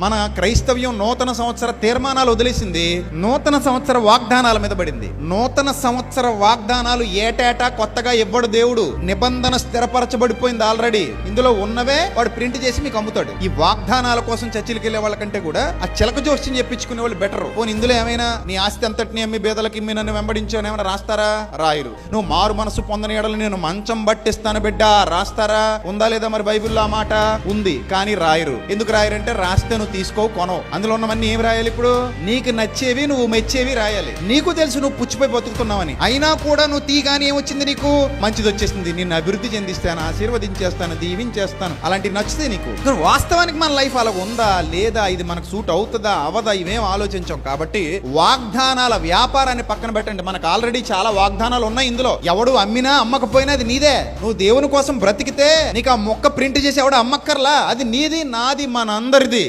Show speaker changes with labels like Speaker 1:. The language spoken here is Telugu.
Speaker 1: మన క్రైస్తవ్యం నూతన సంవత్సర తీర్మానాలు వదిలేసింది, నూతన సంవత్సర వాగ్దానాల మీద పడింది. నూతన సంవత్సర వాగ్దానాలు ఏటేటా కొత్తగా ఇవ్వడు దేవుడు. నిబంధన స్థిరపరచబడిపోయింది ఆల్రెడీ. ఇందులో ఉన్నవే వాడు ప్రింట్ చేసి మీకు అమ్ముతాడు. ఈ వాగ్దానాల కోసం చర్చిలకు వెళ్ళే వాళ్ళకంటే కూడా ఆ చిలక జోస్యం చెప్పించుకునే వాళ్ళు బెటర్. పోనీ ఇందులో ఏమైనా నీ ఆస్తి అంతటిని అమ్మి బేదలకి ఇమ్మి నన్ను వెంబడించావు ఏమైనా రాస్తారా? రాయరు. నువ్వు మారు మనసు పొందని ఎడలు నేను మంచం బట్టిస్తాను బిడ్డ రాస్తారా? ఉందా లేదా? మరి బైబిల్లో ఆ మాట ఉంది, కానీ రాయరు. ఎందుకు రాయరంటే రాస్తే నువ్వు తీసుకో కొనవు. అందులో ఉన్నవన్నీ ఏం రాయాలి? ఇప్పుడు నీకు నచ్చేవి నువ్వు మెచ్చేవి రాయాలి. నీకు తెలుసు నువ్వు పుచ్చిపోయి బతుకుతున్నావని, అయినా కూడా నువ్వు తీగాని ఏమొచ్చింది? నీకు మంచిది వచ్చేసింది. నిన్ను అభివృద్ధి చెందిస్తాను, ఆశీర్వదించేస్తాను, దీవించేస్తాను. అలాంటి నచ్చితే నీకు. వాస్తవానికి మన లైఫ్ అలా ఉందా లేదా, ఇది మనకు సూట్ అవుతుందా అవదా, ఇవేం ఆలోచించాం. కాబట్టి వాగ్దానాల వ్యాపారాన్ని పక్కన పెట్టండి. మనకు ఆల్రెడీ చాలా వాగ్దానాలు ఉన్నాయి. ఇందులో ఎవడు అమ్మినా అమ్మకపోయినా అది నీదే. నువ్వు దేవుని కోసం బ్రతికితే నీకు ఆ మొక్క ప్రింట్ చేసి ఎవడు అమ్మక్కర్లా. అది నీది, నాది, మన అందరిది.